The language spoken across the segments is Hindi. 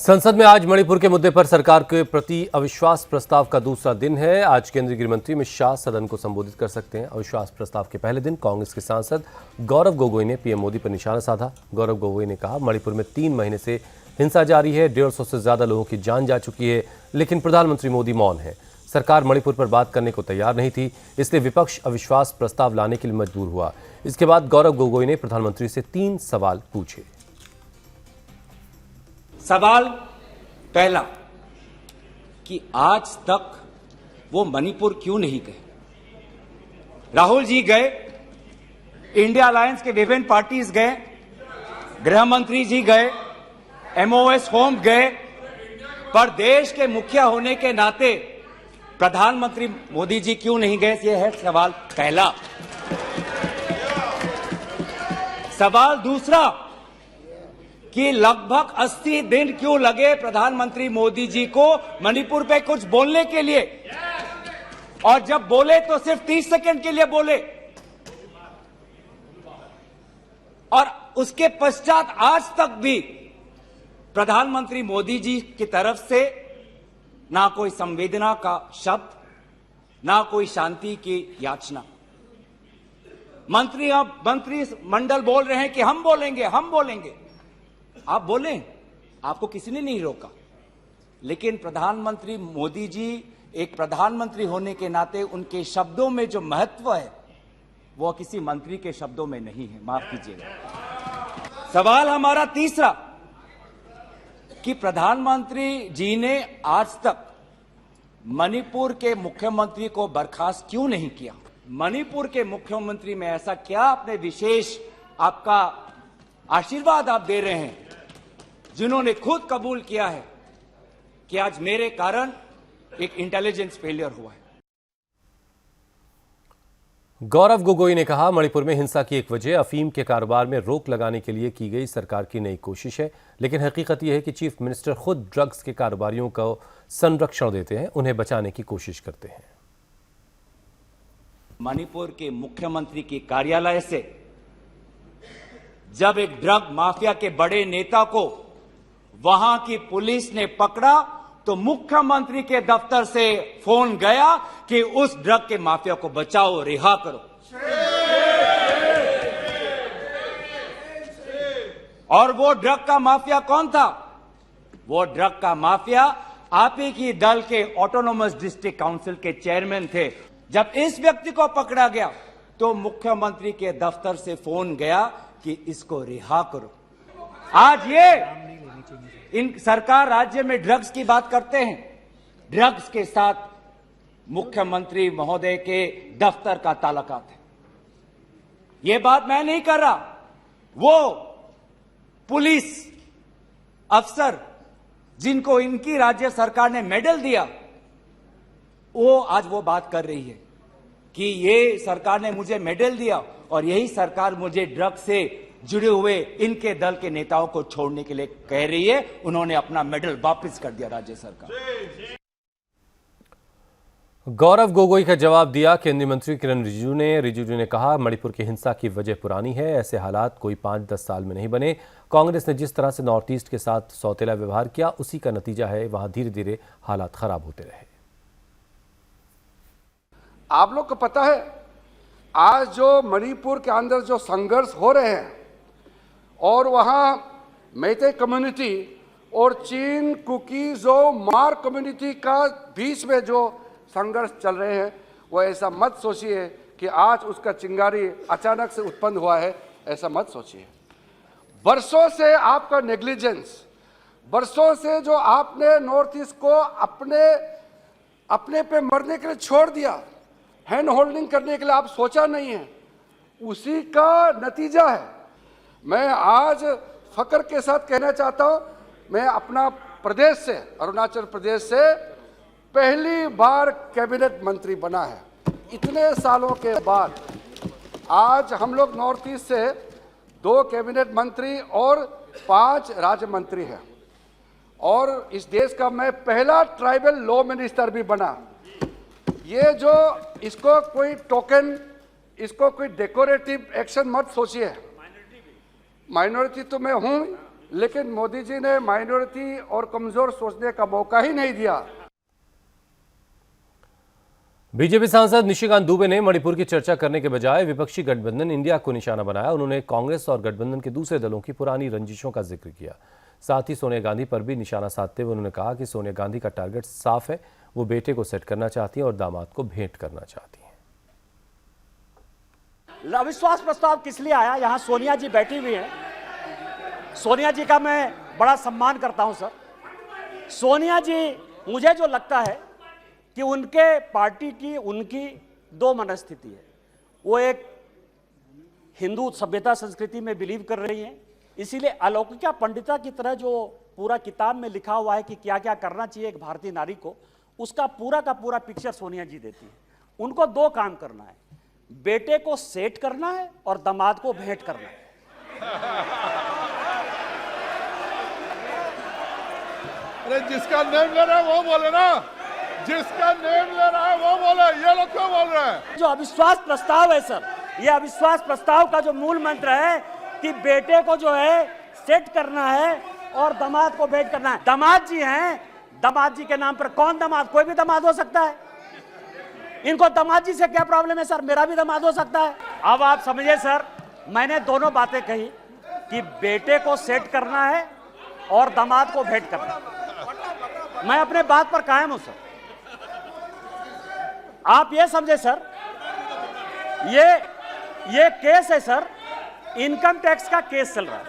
संसद में आज मणिपुर के मुद्दे पर सरकार के प्रति अविश्वास प्रस्ताव का दूसरा दिन है। आज केंद्रीय गृह मंत्री अमित शाह सदन को संबोधित कर सकते हैं। अविश्वास प्रस्ताव के पहले दिन कांग्रेस के सांसद गौरव गोगोई ने पीएम मोदी पर निशाना साधा। गौरव गोगोई ने कहा, मणिपुर में 3 महीने से हिंसा जारी है, 150 से ज्यादा लोगों की जान जा चुकी है, लेकिन प्रधानमंत्री मोदी मौन है। सरकार मणिपुर पर बात करने को तैयार नहीं थी, इसलिए विपक्ष अविश्वास प्रस्ताव लाने के लिए मजबूर हुआ। इसके बाद गौरव गोगोई ने प्रधानमंत्री से 3 सवाल पूछे। सवाल पहला कि आज तक वो मणिपुर क्यों नहीं गए। राहुल जी गए, इंडिया अलायंस के विभिन्न पार्टीज गए, गृह मंत्री जी गए, एमओएस होम गए, पर देश के मुखिया होने के नाते प्रधानमंत्री मोदी जी क्यों नहीं गए, ये है सवाल पहला। सवाल दूसरा कि लगभग 80 दिन क्यों लगे प्रधानमंत्री मोदी जी को मणिपुर पे कुछ बोलने के लिए, और जब बोले तो सिर्फ 30 सेकंड के लिए बोले, और उसके पश्चात आज तक भी प्रधानमंत्री मोदी जी की तरफ से ना कोई संवेदना का शब्द, ना कोई शांति की याचना। मंत्री मंडल बोल रहे हैं कि हम बोलेंगे। आप बोले, आपको किसी ने नहीं रोका, लेकिन प्रधानमंत्री मोदी जी एक प्रधानमंत्री होने के नाते उनके शब्दों में जो महत्व है वो किसी मंत्री के शब्दों में नहीं है, माफ कीजिएगा। सवाल हमारा तीसरा कि प्रधानमंत्री जी ने आज तक मणिपुर के मुख्यमंत्री को बर्खास्त क्यों नहीं किया। मणिपुर के मुख्यमंत्री में ऐसा क्या आपने विशेष, आपका आशीर्वाद आप दे रहे हैं, जिन्होंने खुद कबूल किया है कि आज मेरे कारण एक इंटेलिजेंस फेलियर हुआ है। गौरव गोगोई ने कहा, मणिपुर में हिंसा की एक वजह अफीम के कारोबार में रोक लगाने के लिए की गई सरकार की नई कोशिश है, लेकिन हकीकत यह है कि चीफ मिनिस्टर खुद ड्रग्स के कारोबारियों को संरक्षण देते हैं, उन्हें बचाने की कोशिश करते हैं। मणिपुर के मुख्यमंत्री के कार्यालय से जब एक ड्रग माफिया के बड़े नेता को वहां की पुलिस ने पकड़ा तो मुख्यमंत्री के दफ्तर से फोन गया कि उस ड्रग के माफिया को बचाओ, रिहा करो। और वो ड्रग का माफिया कौन था? वो ड्रग का माफिया आप ही की दल के ऑटोनोमस डिस्ट्रिक्ट काउंसिल के चेयरमैन थे। जब इस व्यक्ति को पकड़ा गया तो मुख्यमंत्री के दफ्तर से फोन गया कि इसको रिहा करो। आज ये इन सरकार राज्य में ड्रग्स की बात करते हैं, ड्रग्स के साथ मुख्यमंत्री महोदय के दफ्तर का ताल्लुकात है। ये बात मैं नहीं कर रहा, वो पुलिस अफसर जिनको इनकी राज्य सरकार ने मेडल दिया, वो आज वो बात कर रही है कि ये सरकार ने मुझे मेडल दिया और यही सरकार मुझे ड्रग से जुड़े हुए इनके दल के नेताओं को छोड़ने के लिए कह रही है। उन्होंने अपना मेडल वापस कर दिया राज्य सरकार। गौरव गोगोई का जवाब दिया केंद्रीय मंत्री किरण रिजिजू ने कहा, मणिपुर की हिंसा की वजह पुरानी है, ऐसे हालात कोई 5-10 साल में नहीं बने। कांग्रेस ने जिस तरह से नॉर्थ ईस्ट के साथ सौतेला व्यवहार किया, उसी का नतीजा है, वहां धीरे धीरे हालात खराब होते रहे। आप लोग को पता है, आज जो मणिपुर के अंदर जो संघर्ष हो रहे हैं और वहाँ मैते कम्युनिटी और चीन, कुकी, जो मार कम्युनिटी का बीच में जो संघर्ष चल रहे हैं, वो ऐसा मत सोचिए कि आज उसका चिंगारी अचानक से उत्पन्न हुआ है, ऐसा मत सोचिए। बरसों से आपका नेग्लिजेंस, बरसों से जो आपने नॉर्थ ईस्ट को अपने पे मरने के लिए छोड़ दिया, हैंड होल्डिंग करने के लिए आप सोचा नहीं है, उसी का नतीजा है। मैं आज फक्र के साथ कहना चाहता हूं, मैं अपना प्रदेश से, अरुणाचल प्रदेश से पहली बार कैबिनेट मंत्री बना है। इतने सालों के बाद आज हम लोग नॉर्थ ईस्ट से 2 कैबिनेट मंत्री और 5 राज्य मंत्री हैं, और इस देश का मैं पहला ट्राइबल लॉ मिनिस्टर भी बना। ये जो इसको कोई टोकन, इसको कोई डेकोरेटिव एक्शन मत सोचिए। माइनॉरिटी तो मैं हूं, लेकिन मोदी जी ने माइनॉरिटी और कमजोर सोचने का मौका ही नहीं दिया। बीजेपी सांसद निशिकांत दुबे ने मणिपुर की चर्चा करने के बजाय विपक्षी गठबंधन इंडिया को निशाना बनाया। उन्होंने कांग्रेस और गठबंधन के दूसरे दलों की पुरानी रंजिशों का जिक्र किया। साथ ही सोनिया गांधी पर भी निशाना साधते हुए उन्होंने कहा कि सोनिया गांधी का टारगेट साफ है, वो बेटे को सेट करना चाहती हैं और दामाद को भेंट करना चाहती हैं। अविश्वास प्रस्ताव किस लिए आया? यहां सोनिया जी बैठी हुई हैं। सोनिया जी का मैं बड़ा सम्मान करता हूं सर। सोनिया जी, मुझे जो लगता है कि उनके पार्टी की उनकी दो मनस्थिति है। वो एक हिंदू सभ्यता संस्कृति में बिलीव कर रही हैं, इसीलिए अलौकिका पंडिता की तरह जो पूरा किताब में लिखा हुआ है कि क्या क्या करना चाहिए एक भारतीय नारी को, उसका पूरा का पूरा पिक्चर सोनिया जी देती है। उनको दो काम करना है, बेटे को सेट करना है और दामाद को भेंट करना है। अरे जिसका नेम ले रहा है वो बोले ना, जिसका नेम ले रहा है वो बोले, ये लोग क्यों बोल रहे हैं? जो अविश्वास प्रस्ताव है सर, ये अविश्वास प्रस्ताव का जो मूल मंत्र है कि बेटे को जो है सेट करना है और दामाद को भेंट करना है। दामाद जी हैं, दामाद जी के नाम पर कौन दामाद? कोई भी दामाद हो सकता है। इनको दामाद जी से क्या प्रॉब्लम है सर? मेरा भी दामाद हो सकता है। अब आप समझिए सर, मैंने दोनों बातें कही कि बेटे को सेट करना है और दामाद को भेंट करना है। मैं अपने बात पर कायम हूं सर। आप ये समझे सर, ये केस है सर, इनकम टैक्स का केस चल रहा है।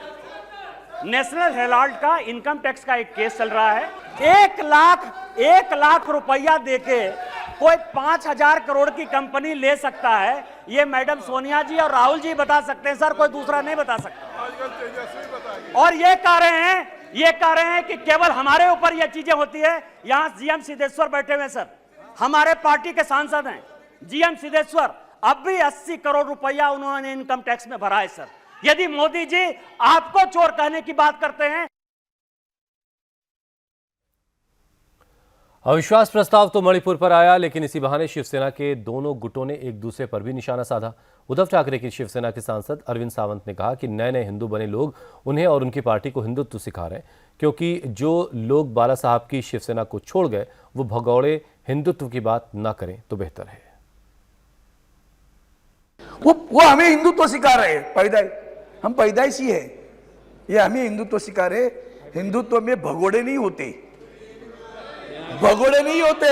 नेशनल हेराल्ड का इनकम टैक्स का एक केस चल रहा है। 1 लाख रुपया देके कोई 5,000 करोड़ की कंपनी ले सकता है। ये मैडम सोनिया जी और राहुल जी बता सकते हैं सर, कोई दूसरा नहीं बता सकता। और ये कह रहे हैं कि केवल हमारे ऊपर ये चीजें होती है। यहां जीएम सिद्धेश्वर बैठे हुए सर, हमारे पार्टी के सांसद हैं जीएम सिद्धेश्वर। अब भी 80 करोड़ रुपया उन्होंने इनकम टैक्स में भरा है सर। यदि मोदी जी आपको चोर कहने की बात करते हैं। अविश्वास प्रस्ताव तो मणिपुर पर आया, लेकिन इसी बहाने शिवसेना के दोनों गुटों ने एक दूसरे पर भी निशाना साधा। उद्धव ठाकरे की शिवसेना के सांसद अरविंद सावंत ने कहा कि नए नए हिंदू बने लोग उन्हें और उनकी पार्टी को हिंदुत्व सिखा रहे हैं, क्योंकि जो लोग बाला साहब की शिवसेना को छोड़ गए वो भगौड़े हिंदुत्व की बात ना करें तो बेहतर है। वो हमें हिंदुत्व सिखा रहे हैं, हम पैदाइशी है, ये हमें हिंदुत्व सिखा रहे। हिंदुत्व में भगोड़े नहीं होते, भगोड़े नहीं होते।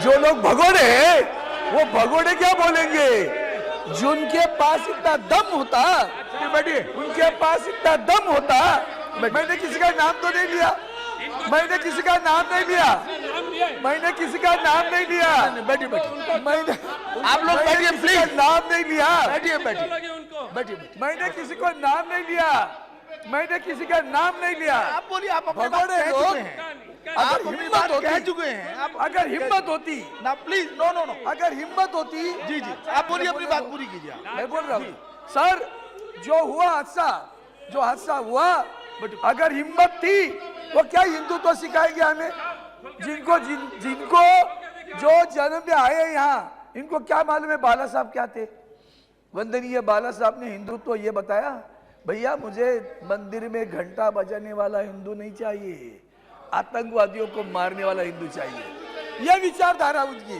जो लोग भगोड़े हैं वो भगोड़े क्या बोलेंगे? जिनके पास इतना दम होता, उनके पास इतना दम होता। मैंने किसी का नाम तो नहीं लिया, मैंने किसी का नाम नहीं लिया, मैंने किसी का नाम नहीं लिया। मैंने आप लोग बैठिए प्लीज, नाम नहीं लिया। बैठिए मैंने किसी को नाम नहीं लिया, मैंने किसी का नाम नहीं लिया। आप बोलिए, आप अपने बात भगोड़े कह लोग, चुके हैं, आप अपनी बात कह चुके हैं। आप अगर हिम्मत होती ना प्लीज, नो, अगर हिम्मत होती, जी आप बोलिए, अपनी बात पूरी कीजिए। मैं बोल रहा हूँ सर, जो हुआ हादसा हुआ, अगर हिम्मत थी वो क्या हिंदुत्व तो सिखाएंगे हमें? जिनको जो जन्म में आए यहाँ, इनको क्या मालूम है बाला साहब क्या थे? वंदनीय बाला साहब ने हिंदुत्व ये बताया, भैया मुझे मंदिर में घंटा बजाने वाला हिंदू नहीं चाहिए, आतंकवादियों को मारने वाला हिंदू चाहिए। ये विचारधारा उनकी।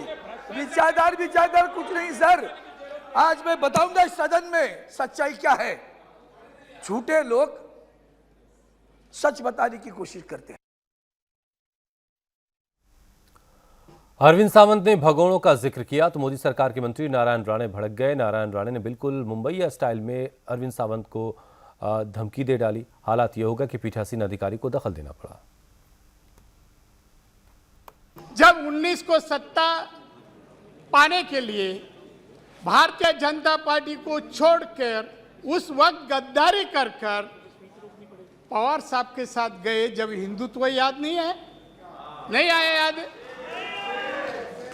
विचारधारा कुछ नहीं सर। आज मैं बताऊंगा इस सदन में सच्चाई क्या है। झूठे लोग सच बताने की कोशिश करते हैं। अरविंद सावंत ने भगोड़ों का जिक्र किया तो मोदी सरकार के मंत्री नारायण राणे भड़क गए। नारायण राणे ने बिल्कुल मुंबईया स्टाइल में अरविंद सावंत को धमकी दे डाली। हालात यह होगा कि पीठासीन अधिकारी को दखल देना पड़ा। जब 19 को सत्ता पाने के लिए भारतीय जनता पार्टी को छोड़कर उस वक्त गद्दारी कर पवार साहब के साथ गए, जब हिंदुत्व याद नहीं है, नहीं आया याद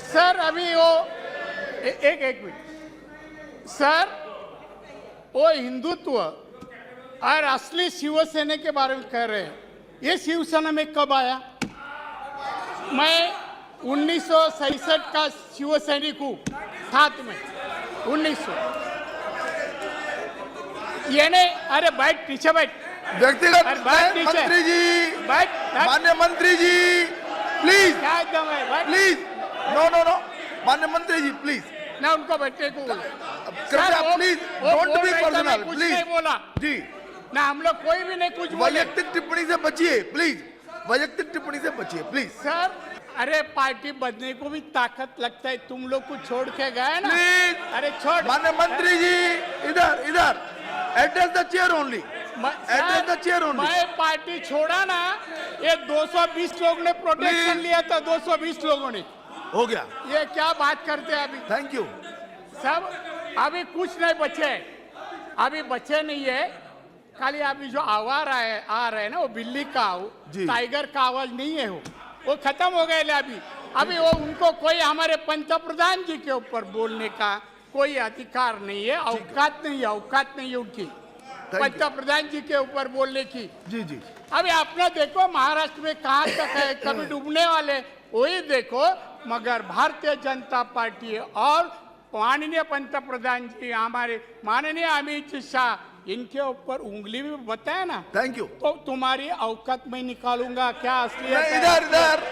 सर? अभी वो एक मिनट सर, वो हिंदुत्व और असली शिवसेना के बारे में कह रहे हैं। ये शिवसेना में कब आया? मैं 1967 का शिवसैनिक हूँ, साथ में 1900। ये नहीं, अरे बैठ, पीछे बैठ। व्यक्तिगत अरे बैठ नीचे। मंत्री जी, बैठ बैठ। मान्य मंत्री जी, प्लीज क्या एकदम है बैठ। प्लीज, नो नो नो, मान्य मंत्री जी प्लीज, ना उनको बैठने को बोला। कृपया सर, प्लीज वो डोंट बोल बी रहे थे, मैं पर्सनल कुछ प्लीज। नहीं बोला जी, ना, हम लोग कोई भी नहीं कुछ बोले। वैयक्तिक टिप्पणी से बचिए प्लीज, वैयक्तिक टिप्पणी से बचिए प्लीज सर अरे पार्टी बदलने को भी ताकत लगता है, तुम लोग को छोड़ के गए ना। प्लीज। अरे छोड़। मान्य मंत्री जी, इधर इधर, address the chair only, address the chair only. मैं पार्टी छोड़ा ना, ये 220 लोग ने प्रोटेक्शन Please। लिया था, 220 लोगों ने। हो गया, ये क्या बात करते हैं अभी थैंक यू। सब? अभी कुछ नहीं बचे, अभी बचे नहीं है। खाली अभी जो आवाज आ रहे हैं ना, वो बिल्ली का जी। टाइगर का आवाज नहीं है, वो खत्म हो गए। अभी वो उनको कोई हमारे पंतप्रधान जी के ऊपर बोलने का कोई अधिकार नहीं है, औकात नहीं है उनकी पंतप्रधान जी के ऊपर बोलने की। जी जी, अभी अपना देखो महाराष्ट्र में कहाँ तक है, कभी डूबने वाले वही देखो। मगर भारतीय जनता पार्टी और माननीय पंतप्रधान जी हमारे माननीय अमित शाह, इनके ऊपर उंगली भी बताया ना, थैंक यू। तो तुम्हारी औकात में निकालूंगा क्या असलियत है। इधर इधर